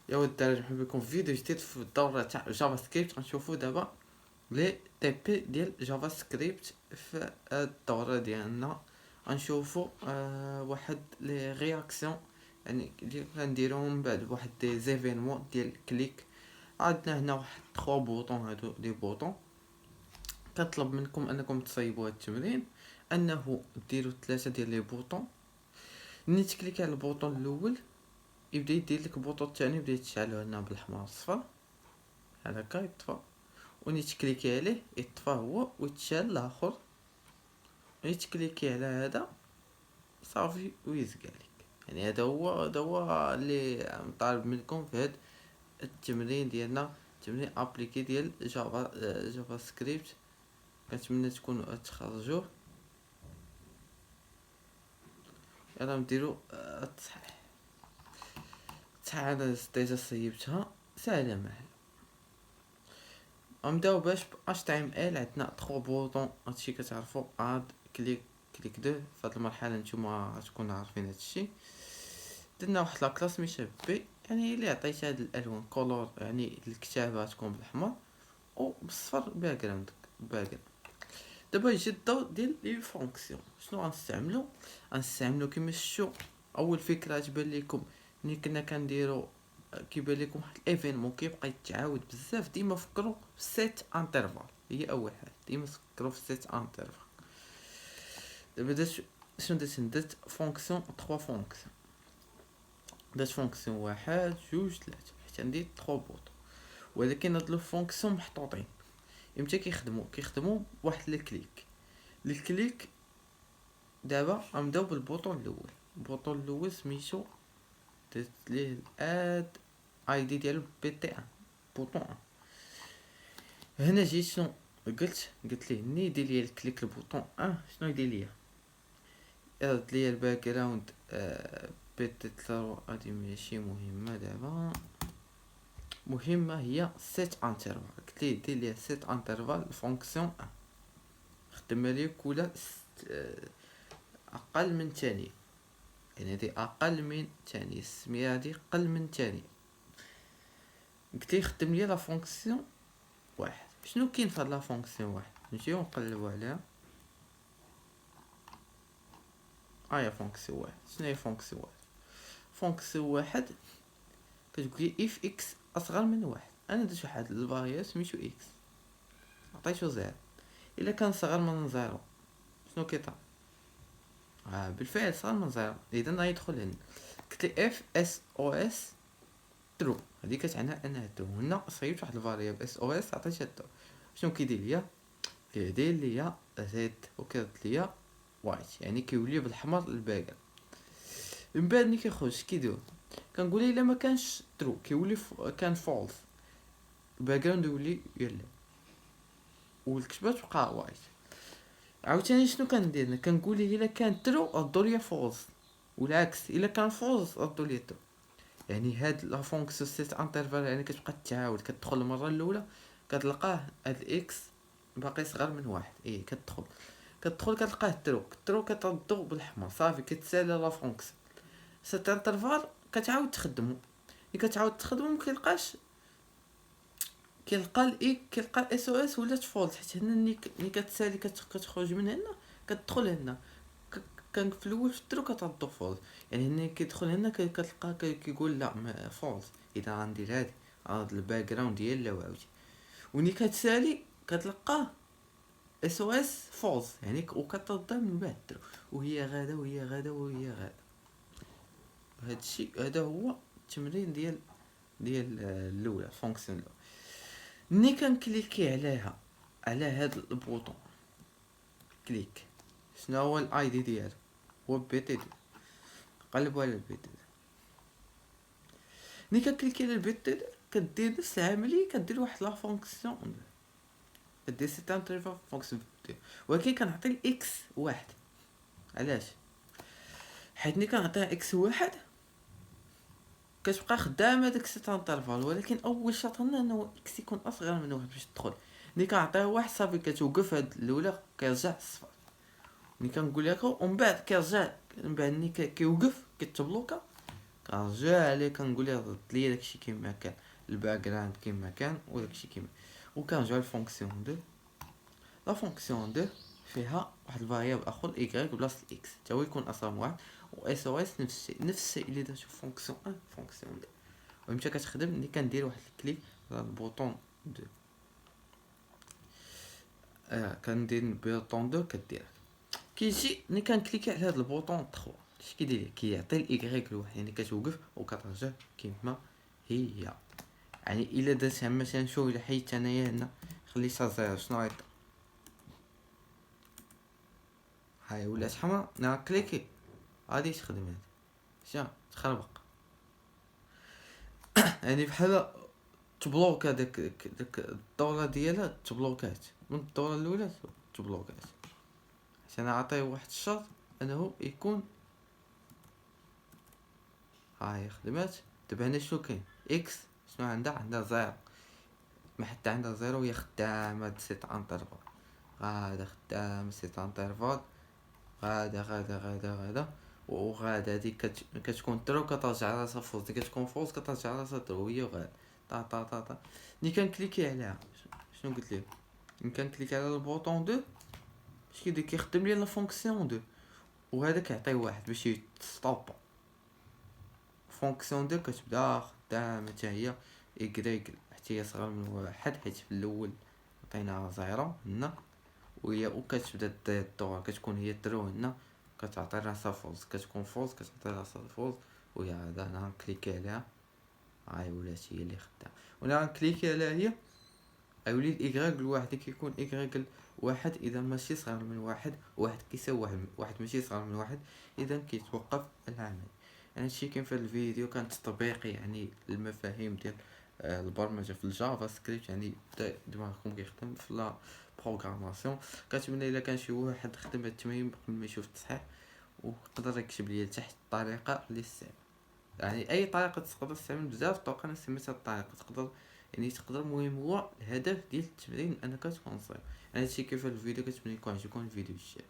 يا ود الدراري، مرحبا بكم في فيديو جديد في الدورة تاع جافا سكريبت. غنشوفو دابا لي تي بي ديال جافا سكريبت في الدورة ديالنا. غنشوفو واحد لي رياكسيون، يعني اللي غنديروهم من بعد واحد دي زيفينمون ديال كليك. عندنا هنا واحد 3 بوطون، هادو لي بوطون كنطلب منكم انكم تصايبوا هاد التمرين، انه ديروا 3 ديال لي بوطون. ملي تكليكي على البوطون الاول يبدا يدير لك البوطون الثاني، يبدا يتشعل هنا بالاحمر والصفر بحال هكا يطفى، وني تكليكي عليه يطفى هو ويتشعل الاخر، وني تكليكي على هذا صافي ويزقالك. يعني هذا هو اللي مطالب منكم في هذا التمرين ديالنا، تمرين ابليكي ديال جافا سكريبت. كنتمنى تكونوا تخرجوه. يلا نديرو التصحيح. انا ديجا صيبتها سهله معايا. غنبداو باش ب HTML. عندنا 3 بوطون، هادشي كتعرفوا اد كليك دو. في هاد المرحله نتوما غتكونوا عارفين هادشي. درنا واحد لا كلاس ميشا بي، يعني اللي عطيت هاد الالوان كولور، يعني الكتابه تكون بالاحمر وبالصفر باكراوند. دابا يجي الدور ديال لي فونكسيون. شنو غنستعملو كيما شفتوا. اول فكره تبان لكم ملي كنا كنديرو، كيبان لكم واحد الايفينمون كيبقى يتعاود بزاف. ديما فكروا في سيت انترفال، هي اول حاجه. ديما فكروا في سيت انترفال. دابا درت فونكسيون 3 فونكسيون. درت فونكسيون 1 2 3 حيت عندي 3 بوط. ولكن هاد لو فونكسيون محطوطين امتى كيخدموا بواحد الكليك. دابا غنبداو بالبوطون الاول سميتو، درت ليه اد اي دي ديالو بي تي ان بوطون. هنا جيت شنو قلت ليه ني يدير لي الكليك البوطون شنو يدير لي؟ يرد لي الباك جراوند بيتيتر. هادي ماشي مهمه دابا، مهمه هي سيت انترفال. قلت ليه دير لي سيت انترفال فونكسيون خدم لي كل اقل من ثانيه. يعني هادي اقل من ثانيه، السميه هادي اقل من ثانيه. قلت ليه خدم لي لا فونكسيون واحد. شنو كاين في هاد لا فونكسيون واحد؟ نمشيو نقلبو عليها. هي فونكسيون واحد. شنو هي فونكسيون واحد؟ فونكسيون واحد كتقول لي اف اكس اصغر من واحد. انا درت واحد الفاريابل سميتو اكس، عطيتو زيرو. الا كان صغر من زيرو شنو كيطرا؟ بالفعل صغر من زيرو، اذا غيدخل هنا. قلت لي اف اس او اس ترو، هذه كتعني انها ترو. هنا صيبت واحد الفاريابل اس او اس عطيتها ترو. شنو كيدير ليا؟ كيدير ليا زد وكيرد ليا وايت، يعني كيولي بالاحمر الباقي. من بعد ملي كيخرج كيدير كنقول الا ما كانش ترو كيولي كان فولس، الباك جراوند يولي يلو والكتابه تبقى وايت. عاوتاني شنو كندير؟ كنقول ليه الا كان ترو ردوا لي فولس، والعكس الا كان فولس ردوا لي ترو. يعني هاد لا فونكسيون سيت انترفال يعني كتبقى تعاود. كتدخل المره الاولى كتلقاه هاد الاكس باقي صغر من واحد، كتدخل كتلقاه ترو كتردو بالاحمر صافي كتسالى لا فونكسيون. سيت انترفال كتعاود تخدمو. ملي كتعاود تخدمو مكيلقاش، كيلقى الاس او اس ولات فولس، حيت هنا ملي كتسالي كتخرج من هنا كتدخل هنا كان في الاول في الترو كتردو فولس. يعني هنا كيدخل هنا كتلقى كيقول لا فولس. اذا غندير هاد الباك جراوند ديالها وعاوتاني، وني كتسالي كتلقاه اس او اس فولس، يعني وكترد من بعد الترو. وهي غاده. هادشي هذا هو التمرين ديال الاولى فونكسيون الاولى. ملي كنكليكي على هاد البوطون كليك، شنو هو الاي دي ديالو؟ هو بي تي دو. قلبوا على البي تي دو. ملي كنكليكي على البي تي دو كدير نفس العمليه، كدير واحد لا فونكسيون، كدير سيت انترفال فونكسيون، ولكن كنعطي الاكس واحد. علاش؟ حيت ملي كنعطيها اكس واحد كتبقى خدامه داك سيت انترفال، ولكن اول شرط هنا انه اكس يكون اصغر من واحد باش تدخل. ملي كنعطيها واحد صافي كتوقف هاد الاولى كيرجع الصفر. ملي كنقول لك ومن بعد كيرجع، من بعد ملي كيوقف كتبلوكا كنرجع عليه كنقول ليه رد لي داكشي كيما كان، الباك جراوند كيما كان وداكشي كيما. وكنرجعو للفونكسيون دو. لا فونكسيون دو فيها واحد الفاريابل اخر y بلاصه الاكس تا هو يكون اصلا واحد، و اس او اس نفس الشيء اللي درتو في فونكسيون 1 فونكسيون دو. ومتى كتخدم ملي كندير واحد الكليك على البوطون دو، كندير البوطون دو كدير كيجي ملي كنكليكي على هاد البوطون 3 اش كيدير لي كيعطي الايغريك الواحد، يعني كتوقف وكترجع كيما هي. يعني الا درتها مثلا شوف الا حيدت انايا هنا خليتها زيرو شنو غيطير؟ هاي ولات حمرا نا كليكي غادي تخدم هادي شا تخربق. يعني بحال تبلوكا داك الدوره ديالها تبلوكات من الدوره الاولى تبلوكات، عشان نعطيه واحد الشرط انه يكون. هاي خدمات. دابا هنا شنو كاين اكس شنو عندها زيرو، ما حتى عندها زيرو هي خدامه سيت انترفال، غادا خدامه سيت انترفال، غادا وغادا هادي كتكون ترو كترجع راسها فوز، دي كتكون فوز كترجع راسها ترو هي وغادا طا طا طا طا. ملي كنكليكي عليها شنو قلت ليه، ملي كنكليكي على البوطون دو اش كيدير كيخدم لي لا فونكسيون دو، وهذا كيعطي واحد باش يستوب. فونكسيون دو كتبدا خدامه حتى هي ايكغيك حتى هي صغر من واحد، حيت في الاول عطيناها زيرو هنا، وهي وكتبدا الدور كتكون هي ترو هنا كتعطي راسها فوز، كتكون فوز كتعطي راسها فوز. وهي هذا انا غنكليكي عليها هاي ولات هي اللي خدامه. وانا غنكليكي عليها هي غيولي الايكغيك الواحد كيكون ايكغيك واحد اذا ماشي صغر من واحد، واحد كيساوي واحد ماشي صغر من واحد، اذا كيتوقف العمل. يعني هادشي كاين في الفيديو كان تطبيقي يعني المفاهيم ديال البرمجه في الجافا سكريبت، يعني دماغكم كيخدم في لا بروغراماسيون. كنتمنى الا كان شي واحد خدم هاد التمرين قبل ما يشوف التصحيح ويقدر يكتب لي تحت الطريقه اللي استعمل، يعني اي طريقه تقدر تستعمل بزاف الطرق. انا سميتها الطريقه تقدر يعني تقدر، المهم هو الهدف ديال التمرين انك تكون صغير. يعني هادشي كيف الفيديو، كتمنى يكون عجبكم الفيديو الشيء.